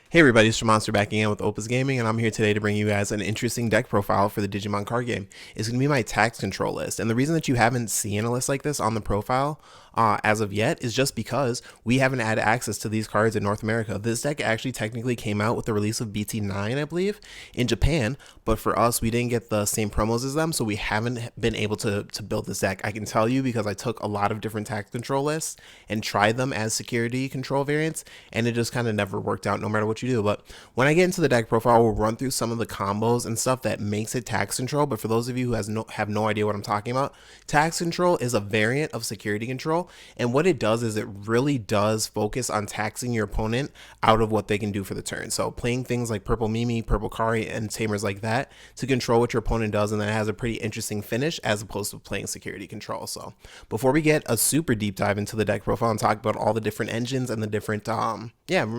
Hey everybody, it's Monster back again with Opus Gaming, and I'm here today to bring you guys an interesting deck profile for the Digimon card game. It's going to be my tax control list, and the reason that you haven't seen a list like this on the profile as of yet is just because we haven't had access to these cards in North America. This deck actually technically came out with the release of BT9, I believe, in Japan, but for us, we didn't get the same promos as them, so we haven't been able to build this deck. I can tell you because I took a lot of different tax control lists and tried them as security control variants, and it just kind of never worked out no matter what you do. But when I get into the deck profile, we'll run through some of the combos and stuff that makes it tax control. But for those of you who have no idea what I'm talking about, tax control is a variant of security control, and what it does is it really does focus on taxing your opponent out of what they can do for the turn. So playing things like Purple Mimi, Purple Kari, and Tamers like that to control what your opponent does, and then it has a pretty interesting finish as opposed to playing security control. So before we get a super deep dive into the deck profile and talk about all the different engines and the different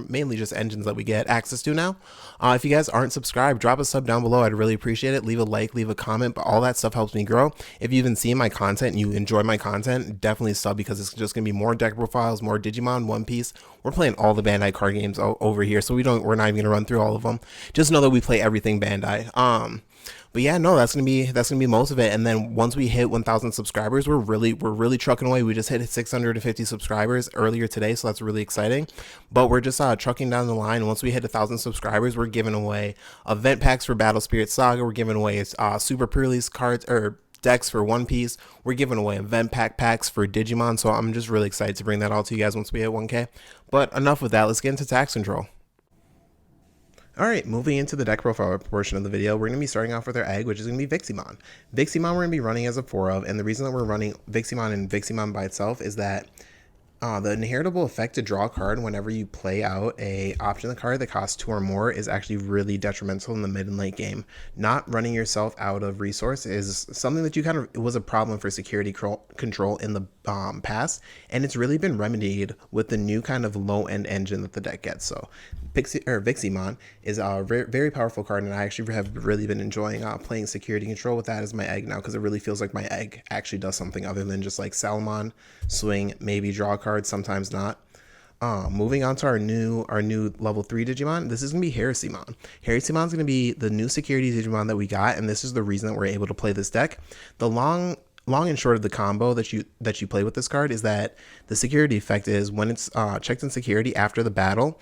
mainly just engines that we get access to now, if you guys aren't subscribed, drop a sub down below. I'd really appreciate it. Leave a like, leave a comment, but all that stuff helps me grow. If you've been seeing my content and you enjoy my content, definitely sub, because it's just gonna be more deck profiles, more Digimon, One Piece. We're playing all the Bandai card games over here, so we're not even gonna run through all of them. Just know that we play everything Bandai. But yeah, no, that's gonna be most of it. And then once we hit 1,000 subscribers, we're really trucking away. We just hit 650 subscribers earlier today, so that's really exciting. But we're just trucking down the line. Once we hit 1,000 subscribers, we're giving away event packs for Battle Spirit Saga. We're giving away super pre-release cards or decks for One Piece. We're giving away event packs for Digimon. So I'm just really excited to bring that all to you guys once we hit 1K. But enough with that. Let's get into tax control. Alright, moving into the deck profile portion of the video, we're going to be starting off with our egg, which is going to be Viximon. Viximon we're going to be running as a 4 of, and the reason that we're running Viximon and Viximon by itself is that the inheritable effect to draw a card whenever you play out a option card that costs 2 or more is actually really detrimental in the mid and late game. Not running yourself out of resource is something that it was a problem for security control in the past, and it's really been remedied with the new kind of low end engine that the deck gets. So Viximon is a very powerful card, and I actually have really been enjoying playing security control with that as my egg now, because it really feels like my egg actually does something other than just like Salamon, swing, maybe draw a card, sometimes not. Moving on to our new level 3 Digimon, this is going to be Heresimon. Heresimon's going to be the new security Digimon that we got, and this is the reason that we're able to play this deck. The long and short of the combo that you play with this card is that the security effect is when it's checked in security after the battle,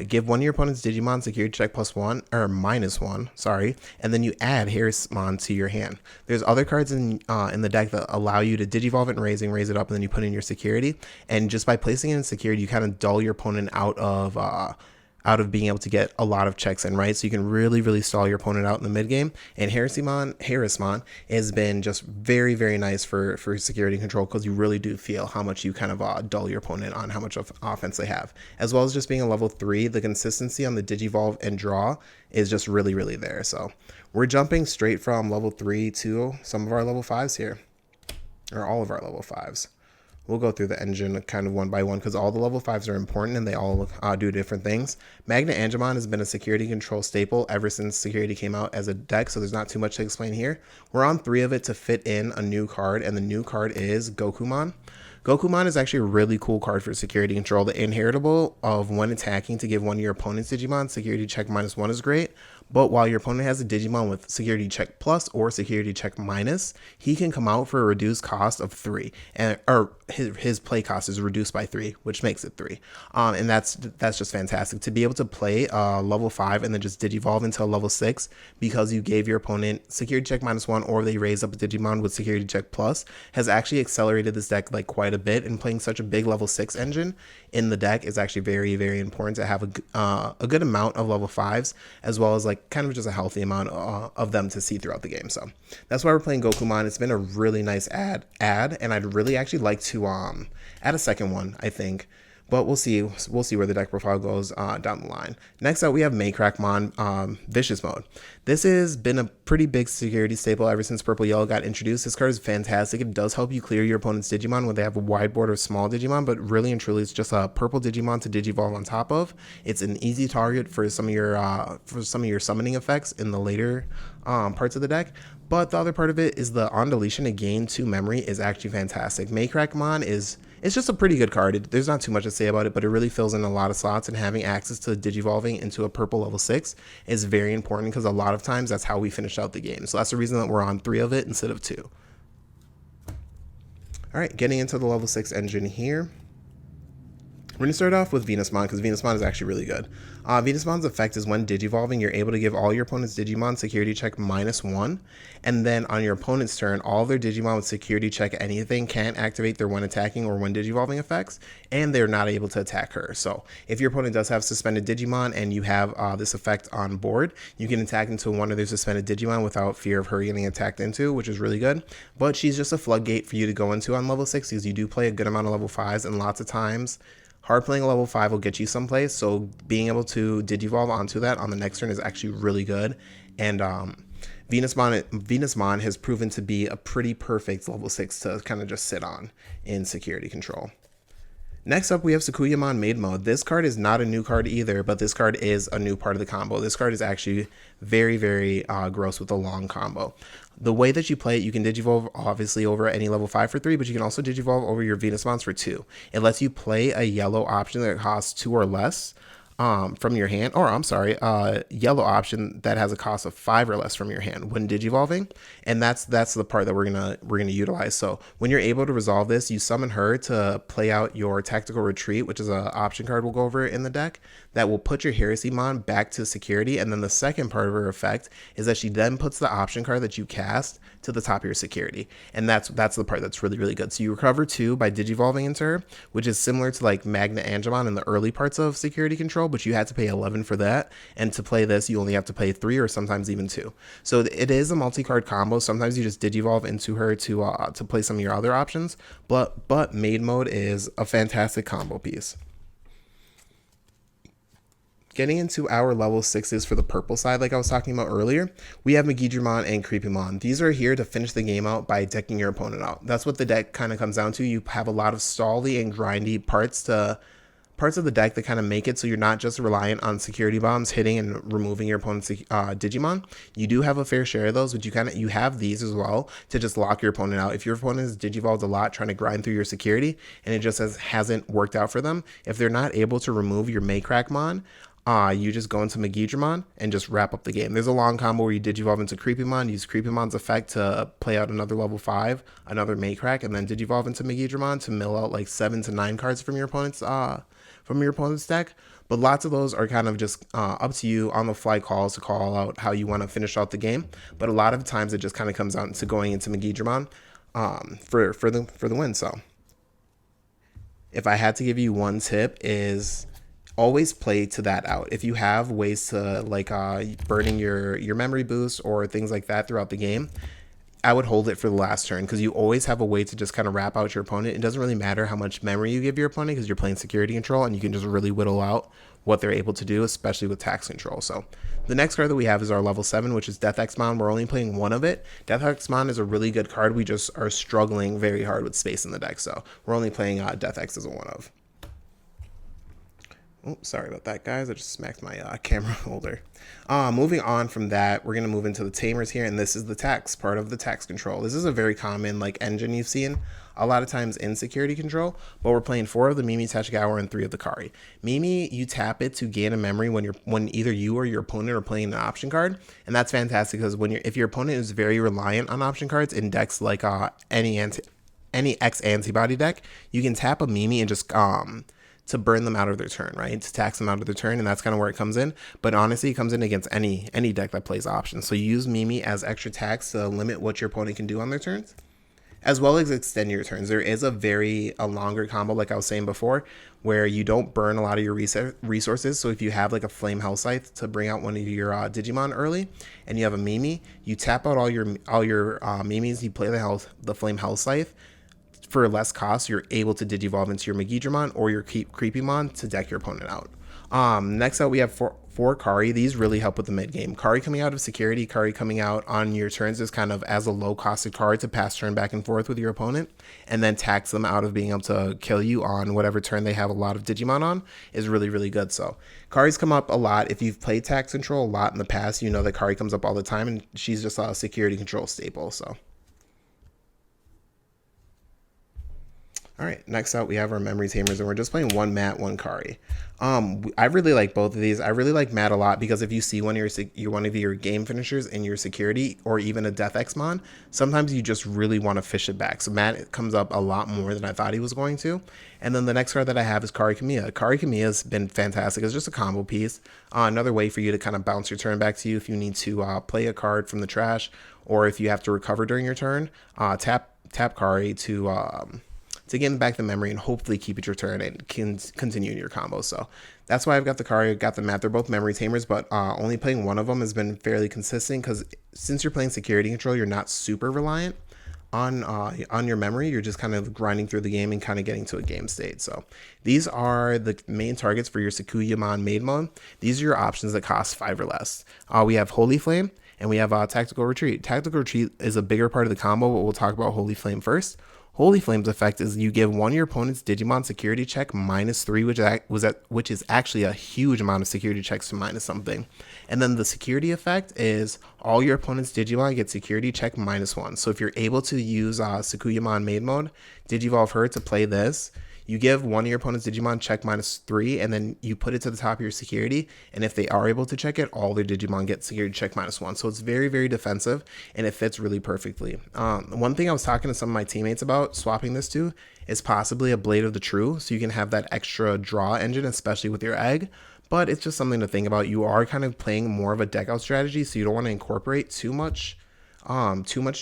give one of your opponent's Digimon security check +1 or -1, sorry, and then you add Heresimon to your hand. There's other cards in the deck that allow you to Digivolve it and raise it up, and then you put in your security. And just by placing it in security, you kind of dull your opponent out of being able to get a lot of checks in, right? So you can really stall your opponent out in the mid game. And Heresimon has been just very nice for security control, because you really do feel how much you kind of dull your opponent on how much of offense they have, as well as just being a level 3. The consistency on the Digivolve and draw is just really there. So we're jumping straight from level 3 to some of our level 5s here, or all of our level 5s. We'll go through the engine kind of one by one, because all the level 5s are important and they all do different things. Magna Angemon has been a security control staple ever since security came out as a deck, so there's not too much to explain here. We're on 3 of it to fit in a new card, and the new card is Gokumon. Gokumon is actually a really cool card for security control. The inheritable of when attacking to give one of your opponent's Digimon security check -1 is great, but while your opponent has a Digimon with security check plus or security check minus, he can come out for a reduced cost of 3, or his play cost is reduced by 3, which makes it 3. And that's just fantastic to be able to play level 5 and then just Digivolve until level 6 because you gave your opponent security check -1, or they raise up a Digimon with security check plus, has actually accelerated this deck like quite a bit. And playing such a big level 6 engine in the deck is actually very important to have a good amount of level 5s, as well as like kind of just a healthy amount of them to see throughout the game. So that's why we're playing Gokumon. It's been a really nice add, and I'd really actually like to add a second one, I think. But we'll see where the deck profile goes down the line. Next up, we have Maycrackmon Vicious Mode. This has been a pretty big security staple ever since Purple Yellow got introduced. This card is fantastic. It does help you clear your opponent's Digimon when they have a wide board of small Digimon, but really and truly, it's just a purple Digimon to Digivolve on top of. It's an easy target for some of your summoning effects in the later parts of the deck. But the other part of it is the on deletion to gain 2 memory is actually fantastic. Maycrackmon is It's just a pretty good card. There's not too much to say about it, but it really fills in a lot of slots, and having access to Digivolving into a purple level 6 is very important because a lot of times that's how we finish out the game. So that's the reason that we're on 3 of it instead of 2. All right, getting into the level 6 engine here. We're going to start off with Venusamon because Venusamon is actually really good. Venusamon's effect is when Digivolving, you're able to give all your opponent's Digimon security check -1, and then on your opponent's turn, all their Digimon with security check anything can't activate their when attacking or when Digivolving effects, and they're not able to attack her. So if your opponent does have suspended Digimon and you have this effect on board, you can attack into one of their suspended Digimon without fear of her getting attacked into, which is really good. But she's just a floodgate for you to go into on level 6 because you do play a good amount of level 5s, and lots of times hard playing a level 5 will get you someplace, so being able to Digivolve onto that on the next turn is actually really good. And Venusamon has proven to be a pretty perfect level 6 to kind of just sit on in security control. Next up, we have Kuwagamon Maid Mode. This card is not a new card either, but this card is a new part of the combo. This card is actually very, very gross with a long combo. The way that you play it, you can Digivolve obviously over any level 5 for 3, but you can also Digivolve over your Venusamons for 2. It lets you play a yellow option that costs 2 or less from your hand, or I'm sorry, yellow option that has a cost of 5 or less from your hand when Digivolving, and that's the part that we're gonna utilize. So when you're able to resolve this, you summon her to play out your Tactical Retreat, which is an option card we'll go over in the deck that will put your Heresimon back to security, and then the second part of her effect is that she then puts the option card that you cast to the top of your security, and that's the part that's really, really good. So you recover 2 by Digivolving into her, which is similar to like Magna Angemon in the early parts of security control, but you had to pay 11 for that, and to play this you only have to pay 3 or sometimes even 2. So it is a multi-card combo. Sometimes you just Digivolve into her to play some of your other options, but Maid Mode is a fantastic combo piece. Getting into our level 6s for the purple side, like I was talking about earlier, we have Digimon and Creepymon. These are here to finish the game out by decking your opponent out. That's what the deck kind of comes down to. You have a lot of stally and grindy parts of the deck that kind of make it so you're not just reliant on security bombs hitting and removing your opponent's Digimon. You do have a fair share of those, but you have these as well to just lock your opponent out. If your opponent has Digivolved a lot trying to grind through your security and it just hasn't worked out for them, if they're not able to remove your Maycrackmon, you just go into Digimon and just wrap up the game. There's a long combo where you Digivolve into Creepymon, use Creepymon's effect to play out another level 5, another Maycrack, and then Digivolve into Digimon to mill out like 7 to 9 cards from your opponent's deck. But lots of those are kind of just up to you on the fly calls to call out how you want to finish out the game. But a lot of times it just kind of comes down to going into Digimon for the win. So if I had to give you one tip is always play to that out. If you have ways to like burning your memory boost or things like that throughout the game, I would hold it for the last turn because you always have a way to just kind of wrap out your opponent. It doesn't really matter how much memory you give your opponent because you're playing security control and you can just really whittle out what they're able to do, especially with tax control. So the next card that we have is our level 7, which is DeathXmon. We're only playing one of it. DeathXmon is a really good card. We just are struggling very hard with space in the deck, so we're only playing DeathX as a one of. Oh, sorry about that, guys. I just smacked my camera holder. Moving on from that, we're going to move into the Tamers here, and this is the tax, part of the tax control. This is a very common like engine you've seen a lot of times in security control, but we're playing 4 of the Mimi, Tachikawa, and 3 of the Kari. Mimi, you tap it to gain a memory when either you or your opponent are playing an option card, and that's fantastic because if your opponent is very reliant on option cards in decks like any X antibody deck, you can tap a Mimi and just to burn them out of their turn, right? To tax them out of their turn, and that's kind of where it comes in. But honestly, it comes in against any deck that plays options. So you use Mimi as extra tax to limit what your opponent can do on their turns, as well as extend your turns. There is a longer combo, like I was saying before, where you don't burn a lot of your resources. So if you have like a Flame Hell Scythe to bring out one of your Digimon early, and you have a Mimi, you tap out all your Mimis, you play the Flame Hell Scythe. For less cost, you're able to Digivolve into your Digimon or your Creepymon to deck your opponent out. Next up, we have four Kari. These really help with the mid game. Kari coming out of security, Kari coming out on your turns is kind of as a low costed card to pass turn back and forth with your opponent, and then tax them out of being able to kill you on whatever turn they have a lot of Digimon on is really, really good. So Kari's come up a lot. If you've played tax control a lot in the past, you know that Kari comes up all the time, and she's just a security control staple. So. All right, next up we have our memory tamers, and we're just playing one Matt, one Kari. I really like both of these. I really like Matt a lot because if you see one of your game finishers in your security or even a Death Xmon, sometimes you just really want to fish it back. So Matt comes up a lot more than I thought he was going to. And then the next card that I have is Kari Kamiya. Kari Kamiya has been fantastic. It's just a combo piece. Another way for you to kind of bounce your turn back to you if you need to play a card from the trash, or if you have to recover during your turn. Tap Kari to get back the memory and hopefully keep it your turn and can continue in your combo. So that's why I've got the Kari, got the Matt. They're both memory tamers, but only playing one of them has been fairly consistent because since you're playing security control, you're not super reliant on your memory. You're just kind of grinding through the game and kind of getting to a game state. So these are the main targets for your Sakugamon main mode. These are your options that cost 5 or less. We have Holy Flame and we have Tactical Retreat. Tactical Retreat is a bigger part of the combo, but we'll talk about Holy Flame first. Holy Flame's effect is you give one of your opponent's Digimon security check -3, which is actually a huge amount of security checks to minus something. And then the security effect is all your opponent's Digimon get security check -1. So if you're able to use Sakugamon main mode, Digivolve her to play this, you give one of your opponent's Digimon check -3, and then you put it to the top of your security. And if they are able to check it, all their Digimon get security check -1. So it's very, very defensive, and it fits really perfectly. One thing I was talking to some of my teammates about swapping this to is possibly a Blade of the True, so you can have that extra draw engine, especially with your egg. But it's just something to think about. You are kind of playing more of a deck out strategy, so you don't want to incorporate too much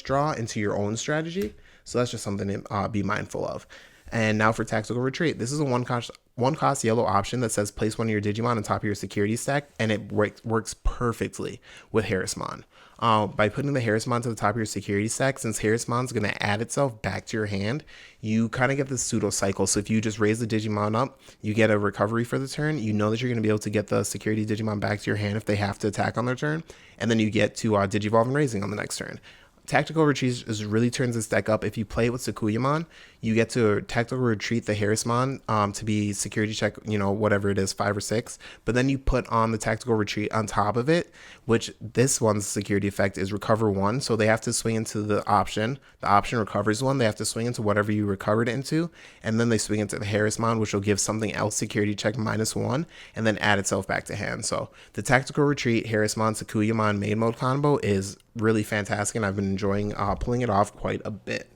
draw into your own strategy. So that's just something to be mindful of. And now for Tactical Retreat. This is a one cost yellow option that says place one of your Digimon on top of your security stack, and it works perfectly with Harrismon. By putting the Harrismon to the top of your security stack, since Harrismon's going to add itself back to your hand, you kind of get this pseudo cycle. So if you just raise the Digimon up, you get a recovery for the turn. You know that you're going to be able to get the security Digimon back to your hand if they have to attack on their turn, and then you get to Digivolve and Raising on the next turn. Tactical Retreat really turns this deck up. If you play it with Sakugamon, you get to Tactical Retreat the Harrismon to be security check, whatever it is, 5 or 6. But then you put on the Tactical Retreat on top of it, which this one's security effect is Recover 1. So they have to swing into the option. The option recovers 1. They have to swing into whatever you recovered it into. And then they swing into the Harrismon, which will give something else security check -1, and then add itself back to hand. So the Tactical Retreat Harrismon Sakugamon main mode combo is really fantastic, and I've been enjoying pulling it off quite a bit.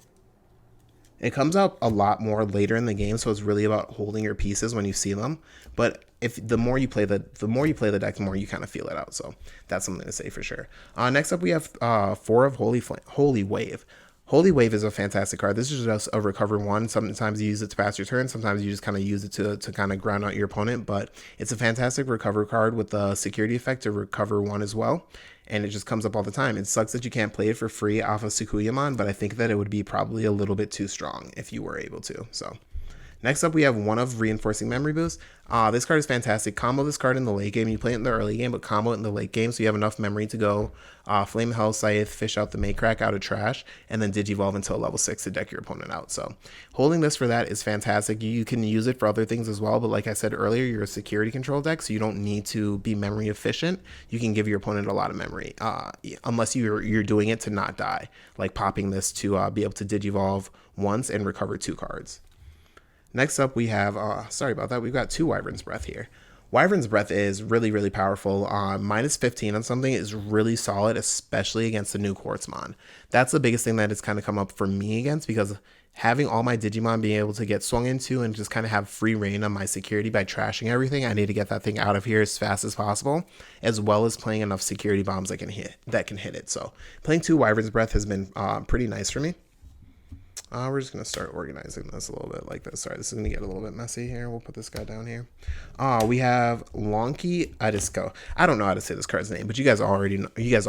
It comes out a lot more later in the game, so it's really about holding your pieces when you see them. But the more you play the deck, the more you kind of feel it out. So that's something to say for sure. Next up, we have 4 of Holy Wave. Holy Wave is a fantastic card. This is just a recover 1. Sometimes you use it to pass your turn. Sometimes you just kind of use it to kind of ground out your opponent. But it's a fantastic recover card with the security effect to recover 1 as well. And it just comes up all the time. It sucks that you can't play it for free off of Sakugamon, but I think that it would be probably a little bit too strong if you were able to. So next up, we have 1 of Reinforcing Memory Boost. This card is fantastic. Combo this card in the late game. You play it in the early game, but combo it in the late game so you have enough memory to go Flame Hell Scythe, fish out the Maycrack out of trash, and then Digivolve until level 6 to deck your opponent out. So holding this for that is fantastic. You can use it for other things as well, but like I said earlier, you're a security control deck, so you don't need to be memory efficient. You can give your opponent a lot of memory, unless you're doing it to not die, like popping this to be able to Digivolve once and recover 2 cards. Next up, we have, sorry about that, we've got 2 Wyvern's Breath here. Wyvern's Breath is really, really powerful. -15 on something is really solid, especially against the new Quartzmon. That's the biggest thing that has kind of come up for me against, because having all my Digimon being able to get swung into and just kind of have free reign on my security by trashing everything, I need to get that thing out of here as fast as possible, as well as playing enough security bombs that can hit it. So playing 2 Wyvern's Breath has been pretty nice for me. We're just going to start organizing this a little bit like this. Sorry, this is going to get a little bit messy here. We'll put this guy down here. We have Lonky Adisko. I don't know how to say this card's name, but you guys all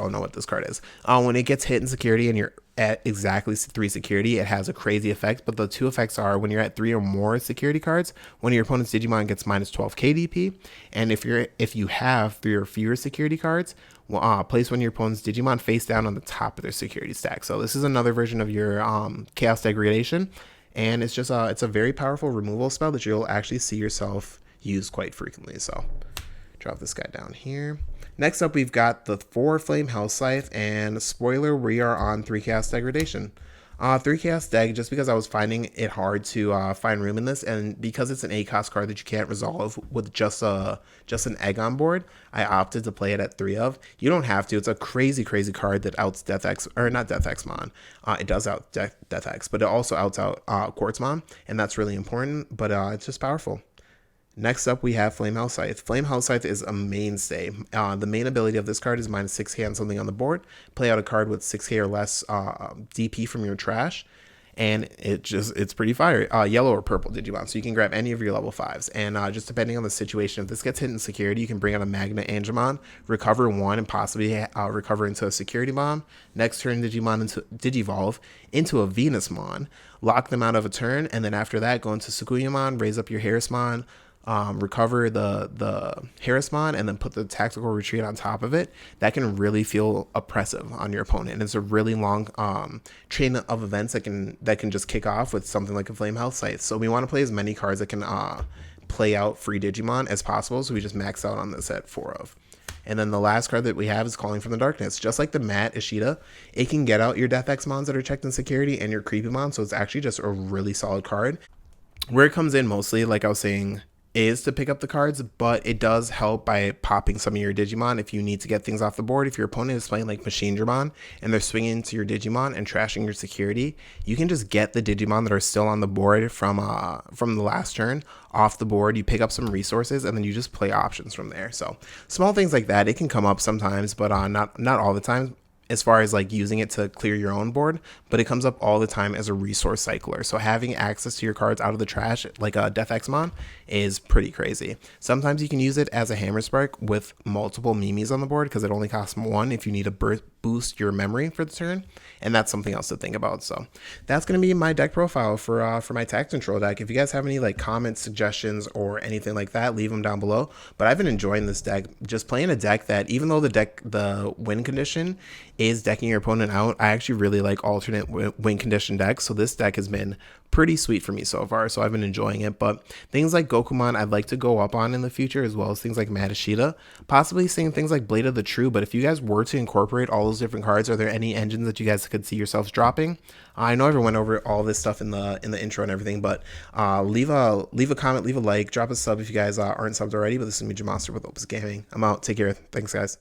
know what this card is. When it gets hit in security and you're at exactly 3 security, it has a crazy effect. But the 2 effects are when you're at 3 or more security cards, one of your opponent's Digimon gets -12 KDP. And if you have 3 or fewer security cards, place one of your opponent's Digimon face down on the top of their security stack. So this is another version of your Chaos Degradation, and it's just it's a very powerful removal spell that you'll actually see yourself use quite frequently. So drop this guy down here. Next up, we've got the 4 Flame Hell Scythe, and spoiler, we are on 3 Chaos Degradation. Three chaos deck, just because I was finding it hard to find room in this, and because it's an ACOS card that you can't resolve with just an egg on board, I opted to play it at 3 of. You don't have to. It's a crazy card that outs Death X, or not Death X Mon. It does out Death X, but it also outs out Quartzmon, and that's really important. But it's just powerful. Next up, we have Flame House Scythe. Flame House Scythe is a mainstay. The main ability of this card is -6k on something on the board. Play out a card with 6k or less DP from your trash, and it's pretty fire. Yellow or purple Digimon, so you can grab any of your level 5s. And just depending on the situation, if this gets hit in security, you can bring out a Magna Angemon, recover 1, and possibly recover into a Security Bomb. Next turn, Digimon Digivolve into a Venusmon, lock them out of a turn, and then after that, go into Sukuyamon, raise up your Harrismon, recover the Harrismon, and then put the tactical retreat on top of it. That can really feel oppressive on your opponent. And it's a really long chain of events that can just kick off with something like a Flame House Scythe. So we want to play as many cards that can play out free Digimon as possible. So we just max out on this at 4 of. And then the last card that we have is Calling from the Darkness. Just like the Matt Ishida, it can get out your Death X Mons that are checked in security and your Creepymon. So it's actually just a really solid card. Where it comes in mostly, like I was saying, is to pick up the cards, but it does help by popping some of your Digimon if you need to get things off the board. If your opponent is playing like Machine Dramon and they're swinging into your Digimon and trashing your security, you can just get the Digimon that are still on the board from the last turn off the board. You pick up some resources and then you just play options from there. So small things like that, it can come up sometimes, but not all the time, as far as like using it to clear your own board, but it comes up all the time as a resource cycler. So having access to your cards out of the trash, like a Death Xmon, is pretty crazy. Sometimes you can use it as a Hammer Spark with multiple Mimis on the board because it only costs 1 if you need to boost your memory for the turn, and that's something else to think about. So that's going to be my deck profile for my Tact Control deck. If you guys have any like comments, suggestions, or anything like that, leave them down below. But I've been enjoying this deck, just playing a deck that, even though the win condition is decking your opponent out, I actually really like alternate win condition decks. So this deck has been pretty sweet for me so far, so I've been enjoying it. But things like Gokumon I'd like to go up on in the future, as well as things like Madashida, possibly seeing things like Blade of the True. But if you guys were to incorporate all those different cards, are there any engines that you guys could see yourselves dropping? I know everyone went over all this stuff in the intro and everything, but leave a comment, leave a like, drop a sub if you guys aren't subbed already. But this is me, Monster with Opus Gaming. I'm out. Take care. Thanks, guys.